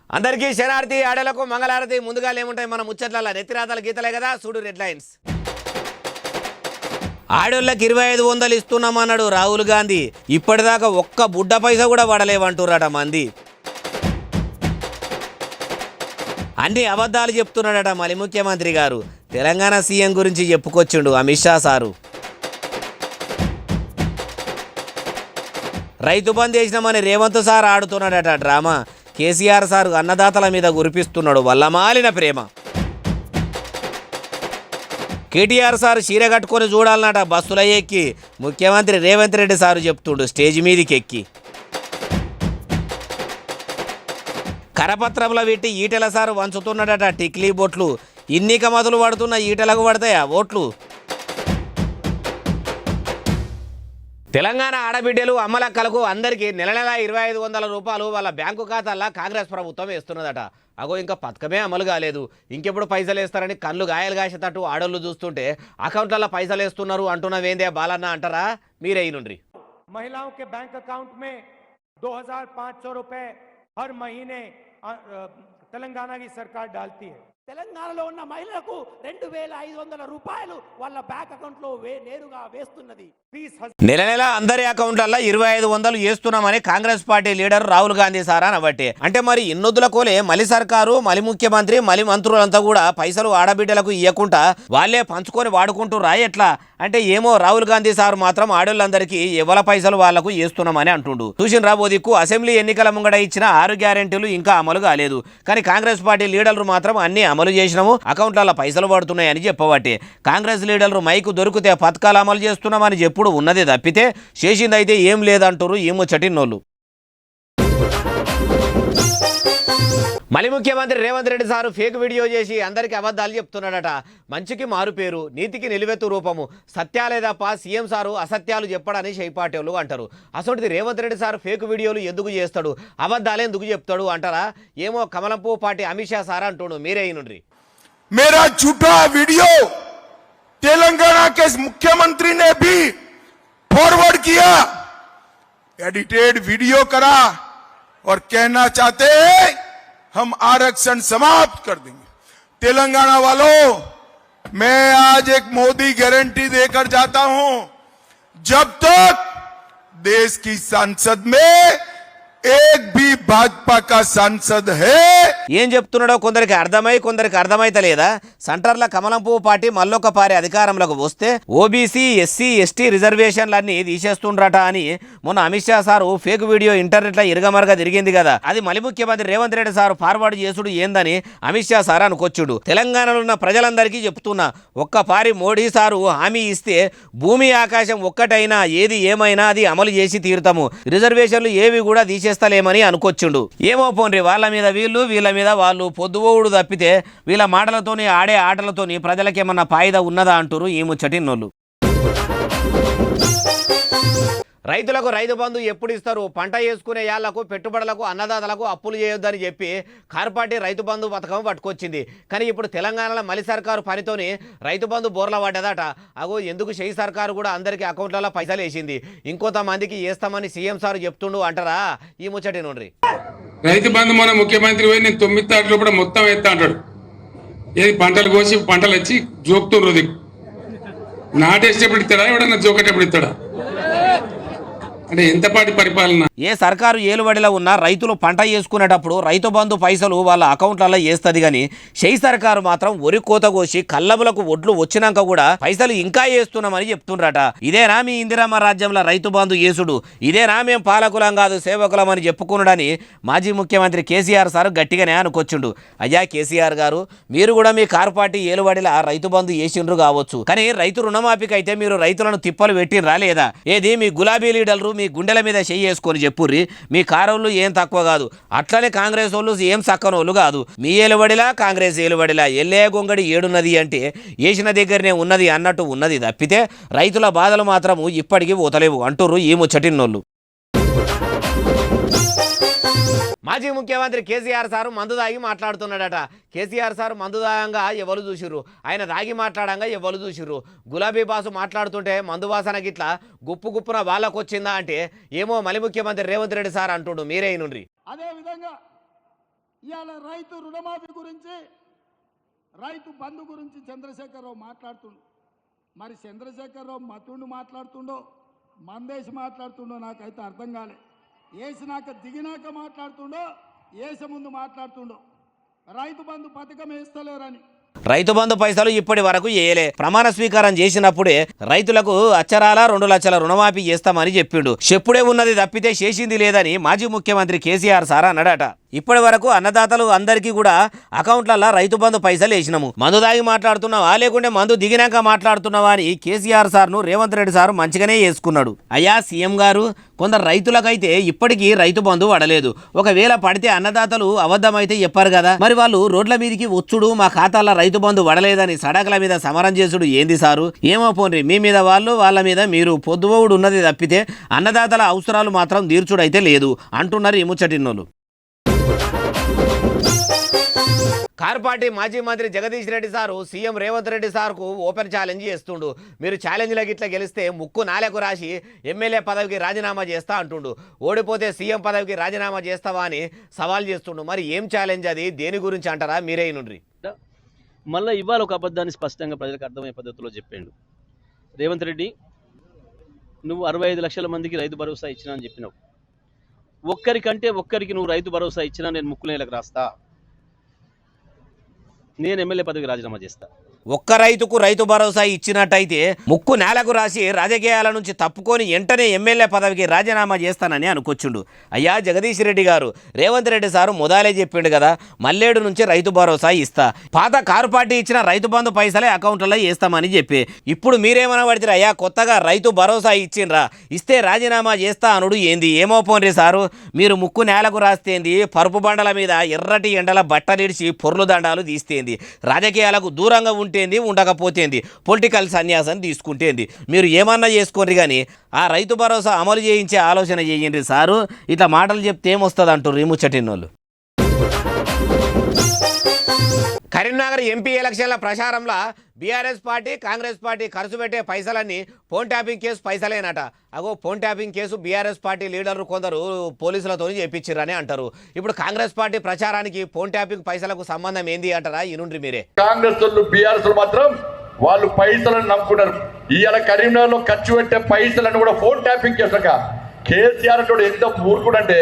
అందరికీ శరార్థి ఆడలకు మంగళారతి. ముందుగా ఏముంటాయి మన ముచ్చట్ల నెత్తిరాతల గీతలే కదా, చూడు రెడ్ లైన్స్. ఆడోళ్ళకి 2500 ఇస్తున్నామన్నాడు రాహుల్ గాంధీ. ఇప్పటిదాకా ఒక్క బుడ్డ పైసా కూడా పడలేవంటున్నారట మంది. అన్ని అబద్ధాలు చెప్తున్నాడట మళ్ళీ ముఖ్యమంత్రి గారు. తెలంగాణ సీఎం గురించి చెప్పుకొచ్చిండు అమిత్ షా సారు. రైతు బంద్ చేసినామని రేవంత్ సార్ ఆడుతున్నాడట డ్రామా. కేసీఆర్ సార్ అన్నదాతల మీద కురిపిస్తున్నాడు వల్లమాలిన ప్రేమ. కేటీఆర్ సార్ చీర కట్టుకొని చూడాలన్నట బస్సుల ఎక్కి. ముఖ్యమంత్రి రేవంత్ రెడ్డి సారు చెప్తుండు స్టేజ్ మీదికి ఎక్కి. కరపత్రంలో పెట్టి ఈటెల సారు వంచుతున్నాడట టిక్లీ బొట్లు. ఇన్నిక మొదలు పడుతున్న ఈటెలకు పడతాయా ఓట్లు? తెలంగాణ ఆడబిడ్డలు అమ్మలక్కలకు అందరికీ నెల 2500 రూపాయలు వాళ్ళ బ్యాంకు ఖాతాల్లో కాంగ్రెస్ ప్రభుత్వం వేస్తున్నదట. అగో ఇంకా పథకమే అమలు కాలేదు, ఇంకెప్పుడు పైసలు వేస్తారని కళ్ళు గాయలు కాసేటట్టు ఆడోళ్ళు చూస్తుంటే అకౌంట్లలో పైసలు వేస్తున్నారు అంటున్నవేందే బాలన్న అంటారా? మీరే నుండ్రి. महिलाओं के बैंक अकाउंट में 2500 रुपए हर महीने तेलंगाना की सरकार डालती है. తెలంగాణలో ఉన్న మహిళలకు 2500 రూపాయలు వాళ్ళ బ్యాంక్ అకౌంట్ లో నేరుగా వేస్తున్నది. నెల నెల అందరి అకౌంట్లలో 2500 వేస్తున్నామని కాంగ్రెస్ పార్టీ లీడర్ రాహుల్ గాంధీ సారా అనబట్టే. అంటే మరి ఇన్నొద్దుల కోలే మలి సర్కారు, మలి ముఖ్యమంత్రి, మలి మంత్రులంతా కూడా పైసలు ఆడబిడ్డలకు ఇవ్వకుండా వాళ్ళే పంచుకొని వాడుకుంటూ ఎట్లా అంటే ఏమో రాహుల్ గాంధీ సార్ మాత్రం ఆడోళ్ళందరికీ ఎవల పైసలు వాళ్లకు వేస్తున్నామని అంటుండు. చూసిన రాబో దిక్కు అసెంబ్లీ ఎన్నికల ముంగడ ఇచ్చిన 6 గ్యారెంటీలు ఇంకా అమలు కాలేదు. కానీ కాంగ్రెస్ పార్టీ లీడర్లు మాత్రం అన్ని అమలు చేసినాము, అకౌంట్లలో పైసలు పడుతున్నాయని చెప్పబట్టే. కాంగ్రెస్ లీడర్లు మైకు దొరికితే పథకాలు అమలు చేస్తున్నామని చెప్పుడు ఉన్నదే తప్పితే చేసిందైతే ఏం లేదంటారు ఈ ముచ్చటిన్నోళ్ళు. మళ్ళీ ముఖ్యమంత్రి Revanth Reddy sir fake video చేసి అందరికీ అబద్ధాలు చెప్తున్నాడట. మంచికి మారు పేరు, నీతికి నిలువెత్తు రూపము, సత్యాలే తప్ప సీఎం సారు అసత్యాలు చెప్పడని షైపాటోళ్ళు అంటారు. అసొంటిది రేవంత్ రెడ్డి సారు ఫేక్ వీడియోలు ఎందుకు చేస్తాడు, అబద్ధాలు ఎందుకు చెప్తాడు అంటారా? ఏమో కమలంపూ పార్టీ అమిత్ షా సార్ అంటుడు. మీరే నుండ్రి. मेरा झूठा वीडियो तेलंगाना के मुख्यमंत्री ने भी फॉरवर्ड किया, एडिटेड वीडियो करा और कहना चाहते हैं हम आरक्षण समाप्त कर देंगे. तेलंगाना वालों, मैं आज एक मोदी गारंटी देकर जाता हूं, जब तक देश की संसद में एक भी भाजपा का सांसद है. ఏం చెప్తున్నాడో కొందరికి అర్థమై కొందరికి అర్థమైతలేదా? సెంటర్ల కమలం పువ్వు పార్టీ మళ్ళొక పారి అధికారంలోకి వస్తే ఓబీసీ, ఎస్సీ, ఎస్టీ రిజర్వేషన్లన్నీ తీసేస్తుండ్రట అని మొన్న Amit Shah sir fake video ఇంటర్నెట్లో ఇరగమరగా తిరిగింది కదా. అది మళ్ళీ ముఖ్యమంత్రి రేవంత్ రెడ్డి సారు ఫార్వర్డ్ చేసుడు ఏందని అమిత్ షా సార్ అనుకొచ్చుడు. తెలంగాణలో ఉన్న ప్రజలందరికీ చెప్తున్నా, ఒక్క పారి మోడీ సారు హామీ ఇస్తే భూమి ఆకాశం ఒక్కటైనా ఏది ఏమైనా అది అమలు చేసి తీరుతాము, రిజర్వేషన్లు ఏవి కూడా తీసేస్తలేమని అనుకొచ్చుండు. ఏమో పోన్రి, వాళ్ళ మీద వీళ్ళు వీళ్ళ మీద వాళ్ళు పొద్దువోడు తప్పితే వీళ్ళ మాటలతోని ఆడే ఆటలతోని ప్రజలకేమన్నా ఫాయిదా ఉన్నదా అంటారు ఈ ముచ్చటిన్నోళ్ళు. రైతులకు రైతు బంధు ఎప్పుడు ఇస్తారు? పంట వేసుకునే యాళ్లకు, పెట్టుబడులకు, అన్నదాతలకు అప్పులు చేయొద్దని చెప్పి కార్పార్టీ రైతు బంధు పథకం పట్టుకొచ్చింది. కానీ ఇప్పుడు తెలంగాణలో మలి సర్కారు పనితోని రైతు బంధు బోర్ల పడ్డదట. అగో ఎందుకు షై సర్కారు కూడా అందరికీ అకౌంట్లలో పైసలు వేసింది, ఇంకొంతమందికి వేస్తామని సీఎం సార్ చెప్తుండు అంటారా? ఈ ముచ్చటి నుండి. రైతు బంధు మన ముఖ్యమంత్రి పోయి నేను 9 తారీఖులో కూడా మొత్తం ఎత్తా అంటాడు. ఏది పంటలు కోసి పంటలు వచ్చి జోకుతుండ్రు, నాటేసేటప్పుడు ఇస్తాడా, ఎవడన్నా జోకేటప్పుడు ఇస్తాడా? అంటే ఎంతపాటి పరిపాలన? ఏ సర్కారు ఏలుబడిలో ఉన్న రైతులు పంట వేసుకునేటప్పుడు రైతు బంధు పైసలు వాళ్ళ అకౌంట్లలో వేస్తుంది. కానీ షై సర్కారు మాత్రం వరి కోత కోసి కల్లబులకు ఒడ్లు వచ్చినాక కూడా పైసలు ఇంకా వేస్తున్నామని చెప్తుండ్రట. ఇదేనా మీ ఇందిరమ్మ రాజ్యంలో రైతు బంధు యేసుడు? ఇదేనా మేం పాలకులం కాదు సేవకులం అని చెప్పుకున్నాడని మాజీ ముఖ్యమంత్రి కేసీఆర్ సార్ గట్టిగానే అనుకొచ్చిండు. అయ్యా కేసీఆర్ గారు, మీరు కూడా మీ కారు పార్టీ ఏలుబడిలా రైతు బంధు వేసిండ్రు కావచ్చు, కానీ రైతు రుణమాఫీకి అయితే మీరు రైతులను తిప్పలు పెట్టినరా లేదా? ఏది మీ గులాబీ లీడర్లు మీ గుండెల మీద చెయ్యేసుకొని చెప్పుర్రి, మీ కారోళ్ళు ఏం తక్కువ కాదు, అట్లనే కాంగ్రెస్ వాళ్ళు ఏం సక్కనోళ్ళు కాదు. మీ ఏలుబడిలా కాంగ్రెస్ ఏలుబడిలా ఎల్లే గొంగడి ఏడున్నది అంటే వేసిన దగ్గరనే ఉన్నది అన్నట్టు ఉన్నది తప్పితే రైతుల బాధలు మాత్రం ఇప్పటికీ పోతలేవు అంటుర్రు ఈ ముచ్చటిన్నోళ్ళు. మాజీ ముఖ్యమంత్రి కేసీఆర్ సారు మందు దాగి మాట్లాడుతున్నాడట. కేసీఆర్ సారు మందు దాగంగా ఎవరు చూసిర్రు, ఆయన దాగి మాట్లాడంగా ఎవరు చూసిర్రు. గులాబీ బాసు మాట్లాడుతుంటే మందు వాసన గిట్లా గుప్పు గుప్పున వాళ్ళకు వచ్చిందా అంటే ఏమో మళ్ళీ ముఖ్యమంత్రి రేవంత్ రెడ్డి సార్ అంటుండు. మీరే నుండ్రి. అదే విధంగా ఇవాళ రైతు రుణమాఫీ గురించి, రైతు బంధు గురించి చంద్రశేఖరరావు మాట్లాడుతుండు. మరి చంద్రశేఖరరావు మతుండు మాట్లాడుతుండో, మందేసి మాట్లాడుతుండో నాకైతే అర్థం కాలే. వేసినాక దిగినాక మాట్లాడుతుండో, వేసే ముందు మాట్లాడుతుండో. రైతు బంధు పథకం వేస్తలేరని. రైతు బంధు పైసలు ఇప్పటి వరకు వేయలే. ప్రమాణ స్వీకారం చేసినప్పుడే రైతులకు అచ్చరాల 2 లక్షల రుణమాఫీ చేస్తామని చెప్పిండు. చెప్పుడే ఉన్నది తప్పితే చేసింది లేదని మాజీ ముఖ్యమంత్రి కేసీఆర్ సార్ అన్నాడట. ఇప్పటి వరకు అన్నదాతలు అందరికీ కూడా అకౌంట్లలో రైతు బంధు పైసలు వేసినాము. మందు దాగి మాట్లాడుతున్నావా లేకుంటే మందు దిగినాక మాట్లాడుతున్నావా అని కేసీఆర్ సార్ను రేవంత్ రెడ్డి సార్ మంచిగానే చేసుకున్నాడు. అయ్యా సీఎం గారు, కొందరు రైతులకైతే ఇప్పటికీ రైతు బంధు పడలేదు. ఒకవేళ పడితే అన్నదాతలు అబద్ధమైతే చెప్పారు కదా. మరి వాళ్ళు రోడ్ల మీదకి వచ్చుడు మా ఖాతాలో రైతు బంధు పడలేదని సడకల మీద సమరం చేసుడు ఏంది సారు? ఏమో పోన్రి, మీ మీద వాళ్ళు వాళ్ళ మీద మీరు పొద్దువోడు ఉన్నది తప్పితే అన్నదాతల అవసరాలు మాత్రం తీర్చుడైతే లేదు అంటున్నారు ఈ ముచ్చటిన్నోళ్ళు. కారు పార్టీ మాజీ మంత్రి జగదీష్ రెడ్డి సారు సీఎం రేవంత్ రెడ్డి సార్కు ఓపెన్ ఛాలెంజ్ చేస్తుండు. మీరు ఛాలెంజ్లకి ఇట్లా గెలిస్తే ముక్కు నాలకు రాసి ఎమ్మెల్యే పదవికి రాజీనామా చేస్తా అంటుండు. ఓడిపోతే సీఎం పదవికి రాజీనామా చేస్తావా అని సవాల్ చేస్తుండు. మరి ఏం ఛాలెంజ్ అది, దేని గురించి అంటారా మీరే నుండి? మళ్ళీ ఇవాళ ఒక అబద్ధాన్ని స్పష్టంగా ప్రజలకు అర్థమయ్యే పద్ధతిలో చెప్పాడు. రేవంత్ రెడ్డి, నువ్వు 65 లక్షల మందికి రైతు భరోసా ఇచ్చినా అని చెప్పినావు. ఒక్కరికి నువ్వు రైతు భరోసా ఇచ్చినా నేను ముక్కునేలకు రాస్తా, నేను ఎమ్మెల్యే పదవికి రాజీనామా చేస్తా. ఒక్క రైతుకు రైతు భరోసా ఇచ్చినట్టయితే ముక్కు నేలకు రాసి రాజకీయాల నుంచి తప్పుకొని వెంటనే ఎమ్మెల్యే పదవికి రాజీనామా చేస్తానని అనుకొచ్చుండు. అయ్యా జగదీష్ రెడ్డి గారు, రేవంత్ రెడ్డి సారు మొదలే చెప్పిండు కదా, మల్లేడు నుంచి రైతు భరోసా ఇస్తా, పాత కారు పార్టీ ఇచ్చిన రైతు బంధు పైసలే అకౌంట్లలో వేస్తామని చెప్పి ఇప్పుడు మీరేమన్నా పడితే అయ్యా కొత్తగా రైతు భరోసా ఇచ్చిండ్రా, ఇస్తే రాజీనామా చేస్తా అనుడు ఏంది? ఏమో పోన్రి సారు, మీరు ముక్కు నేలకు రాస్తేంది, పరుపు బండల మీద ఎర్రటి ఎండల బట్టలిడిచి పొర్లు దండాలు తీస్తేంది, రాజకీయాలకు దూరంగా ఉండకపోతేంది, పొలిటికల్ సన్యాసం తీసుకుంటేంది, మీరు ఏమన్నా చేసుకోండి కానీ ఆ రైతు భరోసా అమలు చేయించే ఆలోచన చేయండి సారు. ఇట్లా మాటలు చెప్తే ఏమొస్తుంది అంటారు ఈ ముచ్చటిన్నోళ్ళు. కరీంనగర్ ఎంపీ ఎలక్షన్ల ప్రచారంలో బీఆర్ఎస్ పార్టీ కాంగ్రెస్ పార్టీ ఖర్చు పెట్టే పైసలన్నీ ఫోన్ ట్యాపింగ్ కేసు పైసలేనట. అగో phone tapping case BRS party లీడర్లు కొందరు పోలీసులతో చేపించారని అంటారు. ఇప్పుడు కాంగ్రెస్ పార్టీ ప్రచారానికి ఫోన్ ట్యాపింగ్ పైసలకు సంబంధం ఏంది అంటారా? ఈ నుండి మీరే. కాంగ్రెస్ వాళ్ళు బీఆర్ఎస్ మాత్రం వాళ్ళు పైసలను నమ్ముకున్నారు. ఇవాళ కరీంనగర్ లో ఖర్చు పెట్టే పైసలను కూడా ఫోన్ ట్యాపింగ్ చేశాక కేసీఆర్ ఎంత మూర్ఖుడంటే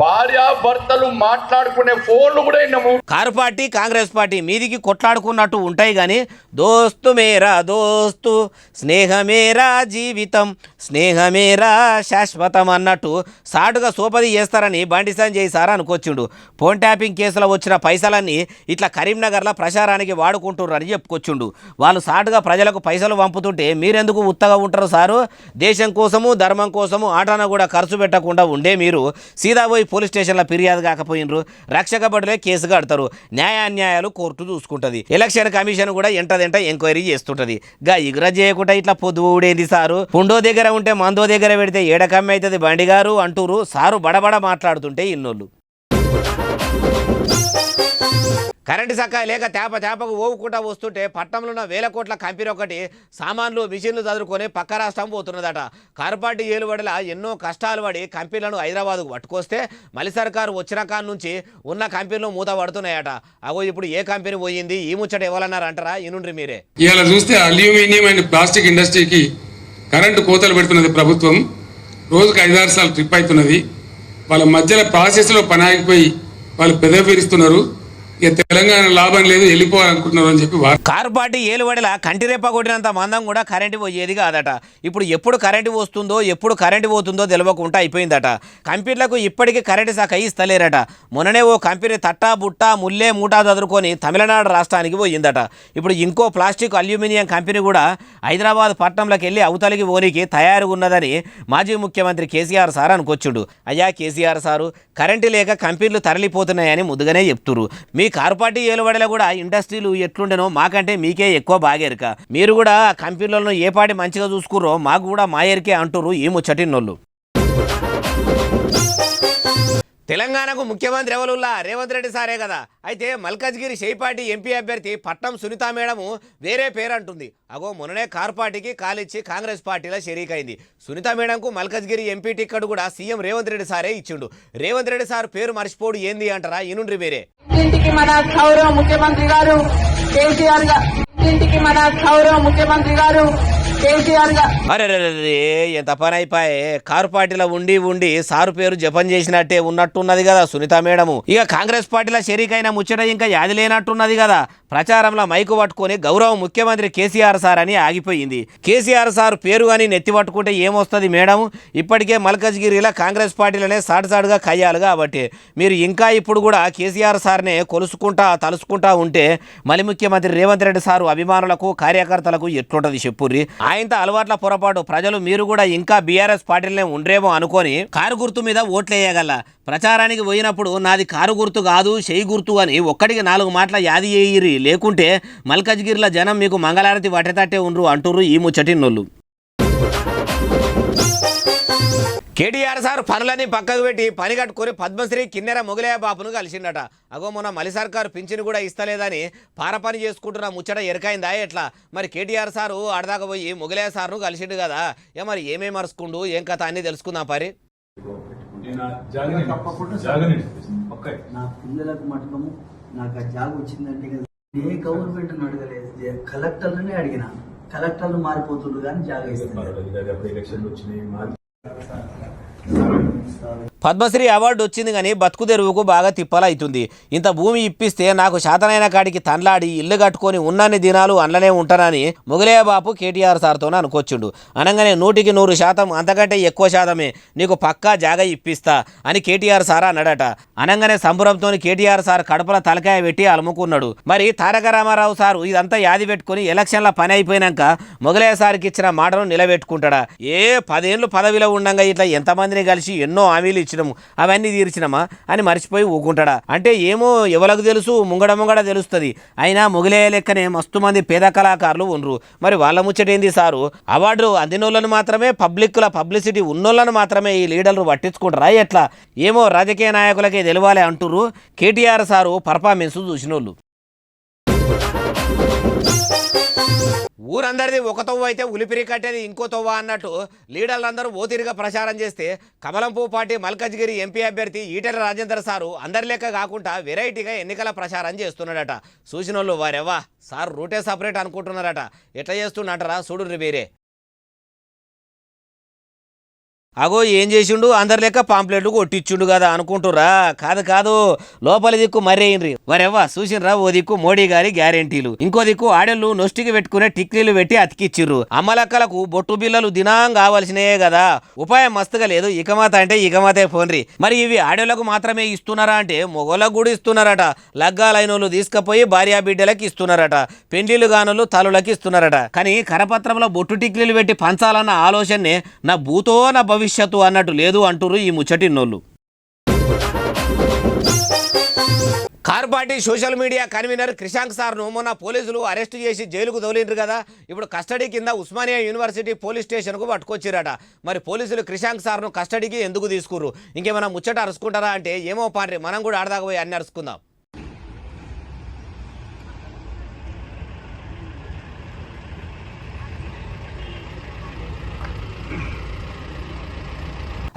భార్యాభర్తలు మాట్లాడుకునే ఫోన్లు కూడా విన్నాము. కారు పార్టీ కాంగ్రెస్ పార్టీ మీదికి కొట్లాడుకున్నట్టు ఉంటాయి కానీ దోస్తు మేరా దోస్తు, స్నేహమేరా జీవితం, స్నేహమేరా శాశ్వతం అన్నట్టు సాటుగా సోపది చేస్తారని Bandi Sanjay sir అనుకొచ్చిండు. Phone tapping కేసులో వచ్చిన పైసలన్నీ ఇట్లా కరీంనగర్లో ప్రచారానికి వాడుకుంటున్నారని చెప్పుకొచ్చిండు. వాళ్ళు సాటుగా ప్రజలకు పైసలు పంపుతుంటే మీరెందుకు ఉత్తగా ఉంటారు సారు? దేశం కోసము ధర్మం కోసము ఆటన కూడా ఖర్చు పెట్టకుండా ఉండే మీరు సీదా పోయి పోలీస్ స్టేషన్లో ఫిర్యాదు కాకపోయినరు, రక్షక బడులే కేసు కడతారు, న్యాయాన్యాయాలు కోర్టు చూసుకుంటుంది, ఎలక్షన్ కమిషన్ కూడా ఎంటదెంట ఎంక్వైరీ చేస్తుంటది. గా ఇగుర చేయకుండా ఇట్లా పొద్దుడేంది సారు? పుండో దగ్గర ఉంటే మందో దగ్గర పెడితే ఏడకమ్మి అవుతుంది బండి గారు అంటూరు సారు బడబడ మాట్లాడుతుంటే ఇన్నోళ్ళు. కరెంటు సక్కా లేక తేపకు ఓవుకుంటా వస్తుంటే పట్టణంలో ఉన్న 1000 కోట్ల కంపెనీ ఒకటి సామాన్లు మిషన్లు చదువుకొని పక్క రాష్ట్రం పోతున్నదట. కారుపాటి ఏలుబడిలా ఎన్నో కష్టాలు పడి కంపెనీలను హైదరాబాద్కు పట్టుకొస్తే మళ్ళీ సర్కారు వచ్చిన కాడ నుంచి ఉన్న కంపెనీలు మూత పడుతున్నాయట. అగో ఇప్పుడు ఏ కంపెనీ పోయింది? ఈ ముచ్చట ఇవ్వాలన్నారు అంటారా? ఈ నుండి మీరే. ఇలా చూస్తే అల్యూమినియం అండ్ ప్లాస్టిక్ ఇండస్ట్రీకి కరెంటు కోతలు పెడుతున్నది ప్రభుత్వం. రోజుకు 5-6 సార్లు ట్రిప్ అవుతున్నది. వాళ్ళ మధ్యలో ప్రాసెస్లో పని ఆగిపోయి వాళ్ళు పెదవి విరుస్తున్నారు. ఇక తెలంగాణ లాభం లేదు, వెళ్ళిపోవాలనుకుంటున్నారు అని చెప్పి కారు పార్టీ ఏలుబడిలా కంటిరేప కొట్టినంత మందం కూడా కరెంటు పోయేది కాదట. ఇప్పుడు ఎప్పుడు కరెంటు వస్తుందో ఎప్పుడు కరెంటు పోతుందో తెలియకుండా అయిపోయిందట. కంపెనీలకు ఇప్పటికీ కరెంటు శాఖ ఇస్తలేరట. మొన్ననే ఓ కంపెనీ తట్టా బుట్ట ముల్లే మూటా చదువుకొని తమిళనాడు రాష్ట్రానికి పోయిందట. ఇప్పుడు ఇంకో ప్లాస్టిక్ అల్యూమినియం కంపెనీ కూడా హైదరాబాద్ పట్టణంలోకి వెళ్ళి అవతలికి ఓనికి తయారుగా ఉన్నదని మాజీ ముఖ్యమంత్రి కేసీఆర్ సార్ అనుకొచ్చుడు. అయ్యా కేసీఆర్ సారు, కరెంటు లేక కంపెనీలు తరలిపోతున్నాయని ముద్దుగానే చెప్తురు. మీ కారు పార్టీ ఏలుబడిలో కూడా ఇండస్ట్రీలు ఎట్లుండెనో మాకంటే మీకే ఎక్కువ బాగేరిక. మీరు కూడా కంపెనీలను ఏ పాటి మంచిగా చూసుకుర్రో మాకు కూడా మాయేరికే అంటురు ఈ ముచ్చటిన్నోళ్ళు. తెలంగాణకు ముఖ్యమంత్రి ఎవరుల్లా రేవంత్ రెడ్డి సారే కదా. అయితే మల్కజ్గిరి షేపాటి ఎంపీ అభ్యర్థి పట్నం సునీత మేడము వేరే పేరు అంటుంది. అగో మొన్ననే కార్ పార్టీకి కాలిచ్చి కాంగ్రెస్ పార్టీలో షరీకైంది. సునీత మేడంకు మల్కజ్గిరి ఎంపీ టికెట్ కూడా సీఎం రేవంత్ రెడ్డి సారే ఇచ్చిండు. రేవంత్ రెడ్డి సార్ పేరు మర్చిపోడు ఏంది అంటారా? ఇనుండ్రి వేరే. ఇంటికి మన గౌరవ ముఖ్యమంత్రి గారు కేసీఆర్ గారు, ఇంటికి మన గౌరవ ముఖ్యమంత్రి గారు కేసీఆర్ గారు. అరే ఎంత పని అయిపోయే. కారు పార్టీలో ఉండి ఉండి సారు పేరు జపం చేసినట్టే ఉన్నట్టున్నది కదా సునీత మేడము. ఇక కాంగ్రెస్ పార్టీలో షరీకైన ముచ్చట ఇంకా యాది లేనట్టున్నది కదా. ప్రచారంలో మైకు పట్టుకొని గౌరవ ముఖ్యమంత్రి కేసీఆర్ సార్ అని ఆగిపోయింది. కేసీఆర్ సార్ పేరు అని నెత్తి పట్టుకుంటే ఏమొస్తుంది మేడం? ఇప్పటికే మల్కజ్గిరిలో కాంగ్రెస్ పార్టీలోనే సాటుసాటుగా కయ్యాలి కాబట్టి మీరు ఇంకా ఇప్పుడు కూడా కేసీఆర్ సార్నే కొలుసుకుంటా తలుసుకుంటా ఉంటే మళ్ళీ ముఖ్యమంత్రి రేవంత్ రెడ్డి సారు అభిమానులకు కార్యకర్తలకు ఎట్లుంటది చెప్పుర్రి. ఆయనతో అలవాట్ల పొరపాటు ప్రజలు మీరు కూడా ఇంకా బీఆర్ఎస్ పార్టీలనే ఉండరేమో అనుకొని కారు గుర్తు మీద ఓట్లేయగల. ప్రచారానికి పోయినప్పుడు నాది కారు గుర్తు కాదు చెయ్యి గుర్తు అని ఒక్కడికి 4 మాటల యాది చేయిరి, లేకుంటే మల్కజ్గిరిలో జనం మీకు మంగళారతి వట్టేతట్టే ఉండ్రు అంటుర్రు ఈ ముచ్చటిన్నోళ్ళు. కేటీఆర్ సార్ పనులన్నీ పక్కకు పెట్టి పని కట్టుకొని పద్మశ్రీ కిన్నెర మొగలయ్య బాపును కలిసిండట. అగో మొన్న మలి సర్కారు పింఛను కూడా ఇస్తలేదని పార పని చేసుకుంటున్న ముచ్చట ఎరకైందా ఎట్లా? మరి కేటీఆర్ సారు ఆడదాకా పోయి మొగలయ్య సార్ను కలిసిండు కదా. మరి ఏమేమి మరుచుకుండు ఏం కథ అన్నీ తెలుసుకుందాం పరి. నా పిల్లలకు మటుకము నాకు ఆ జాబ్ వచ్చిందంటే ఏ గవర్నమెంట్ అడగలేదు, కలెక్టర్నే అడిగిన. కలెక్టర్లు మారిపోతుండ్రు కానీ జాగా ఇస్తారు. పద్మశ్రీ అవార్డు వచ్చింది కానీ బతుకు తెరువుకు బాగా తిప్పలవుతుంది. ఇంత భూమి ఇప్పిస్తే నాకు శాతనైన కాడికి తన్లాడి ఇల్లు కట్టుకొని ఉన్నన్ని దినాలు అండ్లనే ఉంటానని మొగలయ్య బాపు కేటీఆర్ సార్తోనే అనుకొచ్చిండు. అనగానే 100% అంతకంటే ఎక్కువ శాతమే నీకు పక్కా జాగా ఇప్పిస్తా అని కేటీఆర్ సార్ అన్నాడట. అనగానే సంబరంతో కేటీఆర్ సార్ కడపల తలకాయ పెట్టి అలుముకున్నాడు. మరి తారక రామారావు సారు ఇదంతా యాది పెట్టుకుని ఎలక్షన్ల పని అయిపోయినాక మొగలయ్య సార్కి ఇచ్చిన మాటను నిలబెట్టుకుంటాడా? 10 ఏళ్ళు పదవిలో ఉండగా ఇట్లా ఎంతమందిని కలిసి ఎన్నో హామీలు ఇచ్చినాము అవన్నీ తీర్చినమా అని మర్చిపోయి ఊకుంటాడా? అంటే ఏమో ఎవరికి తెలుసు, ముంగడ తెలుస్తుంది. అయినా మొగలయ్య లెక్కనే మస్తు మంది పేద కళాకారులు ఉండ్రు. మరి వాళ్ళ ముచ్చటేంది సారు? అవార్డు అందినోళ్ళను మాత్రమే, పబ్లిసిటీ ఉన్నోళ్ళను మాత్రమే ఈ లీడర్లు పట్టించుకుంటారా ఎట్లా? ఏమో రాజకీయ నాయకులకే తెలియాలి అంటుర్రు కేటీఆర్ సారు పర్ఫార్మెన్స్ చూసినోళ్ళు. ఊరందరిది ఒక తవ్వ అయితే ఉలిపిరి కట్టేది ఇంకో తవ్వ అన్నట్టు లీడర్లందరూ ఓతిరిగా ప్రచారం చేస్తే కమలం పువ్వు పార్టీ మల్కజ్గిరి ఎంపీ అభ్యర్థి ఈటెల రాజేందర్ సారు అందరి లెక్క కాకుండా వెరైటీగా ఎన్నికల ప్రచారం చేస్తున్నాడట. చూసినోళ్ళు వారెవ్వా సార్ రూటే సపరేట్ అనుకుంటున్నారట. ఎట్లా చేస్తున్నట్టరా చూడు వేరే. అగో ఏం చేసిండు, అందరి లెక్క పాంప్లెట్లు కొట్టించుండు కదా అనుకుంటురా? కాదు లోపలి దిక్కు మర్రేయిన్రి వరెవ్వా. చూసినరా ఓ దిక్కు మోడీ గారి గ్యారెంటీలు, ఇంకో దిక్కు ఆడళ్ళు నొష్టికి పెట్టుకునే టిక్లీలు పెట్టి అతికిచ్చిర్రు. అమ్మలక్కలకు బొట్టు బిల్లలు దినాం కావాల్సినయే కదా. ఉపాయం మస్తుగా లేదు. ఇకమాత అంటే ఇకమాతే పోన్రి. మరి ఇవి ఆడోళ్లకు మాత్రమే ఇస్తున్నారా అంటే మొగోళ్ళకు కూడా ఇస్తున్నారట. లగ్గాలైనోళ్ళు తీసుకుపోయి భార్యా బిడ్డలకి ఇస్తున్నారట. పెండ్లిలు గానులు తలులకి ఇస్తున్నారట. కానీ కరపత్రంలో బొట్టు టిక్లీలు పెట్టి పంచాలన్న ఆలోచనే నా భూతో నా భవిష్యత్తు అన్నట్టు లేదు అంటురు ఈ ముచ్చటిన్నోళ్ళు. Car party social media convener Krishank సార్ను మొన్న పోలీసులు అరెస్ట్ చేసి జైలుకు తోలిండ్రు కదా. ఇప్పుడు కస్టడీ కింద ఉస్మానియా యూనివర్సిటీ పోలీస్ స్టేషన్కు పట్టుకొచ్చిరట. మరి పోలీసులు క్రిషాంక్ సార్ను కస్టడీకి ఎందుకు తీసుకుర్రు? ఇంకేమైనా ముచ్చట అరుచుకుంటారా అంటే ఏమో పాండ్రి, మనం కూడా ఆడదాకా పోయి అన్ని అరుచుకుందాం.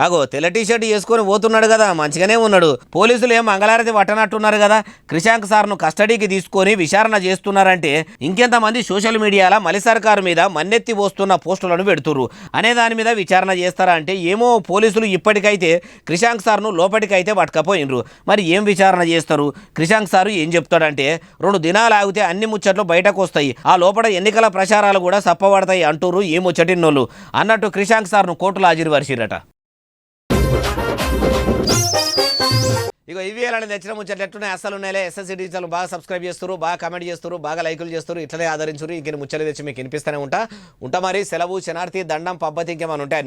అగో తెల్ల టీషర్ట్ వేసుకొని పోతున్నాడు కదా, మంచిగానే ఉన్నాడు. పోలీసులు ఏం మంగళారతి పట్టనట్టున్నారు కదా. క్రిషాంక్ సార్ను కస్టడీకి తీసుకొని విచారణ చేస్తున్నారంటే ఇంకెంతమంది సోషల్ మీడియాలో మలి సర్కారు మీద మన్నెత్తి పోస్తున్న పోస్టులను పెడుతుర్రు అనే దాని మీద విచారణ చేస్తారా అంటే ఏమో పోలీసులు ఇప్పటికైతే క్రిషాంక్ సార్ను లోపలికైతే పట్టుకపోయినరు. మరి ఏం విచారణ చేస్తారు? క్రిషాంక్ సారు ఏం చెప్తాడంటే 2 దినాలు ఆగితే అన్ని ముచ్చట్లు బయటకు వస్తాయి, ఆ లోపల ఎన్నికల ప్రచారాలు కూడా సప్పబడతాయి అంటూరు ఏ ముచ్చటిన్నోళ్ళు అన్నట్టు క్రిషాంక్ సార్ను కోర్టులో హాజరుపరిచిరట. ఇక ఇవి అలాంటి నచ్చిన ముచ్చట్లు ఎట్లున్నాయి అసలు ఉన్నాయిలే. ఎస్ఎస్సీ డిజిటల్ బాగా సబ్స్క్రైబ్ చేస్తారు, బాగా కామెంట్ చేస్తారు, బాగా లైకులు చేస్తారు. ఇట్లనే ఆదరించారు. ఇంక ముచ్చట్లు తెచ్చి మీకు వినిపిస్తూనే ఉంటా మరి. సెలవు, శనార్థి, దండం, పబ్బతి ఇంకేమైనా ఉంటాయి.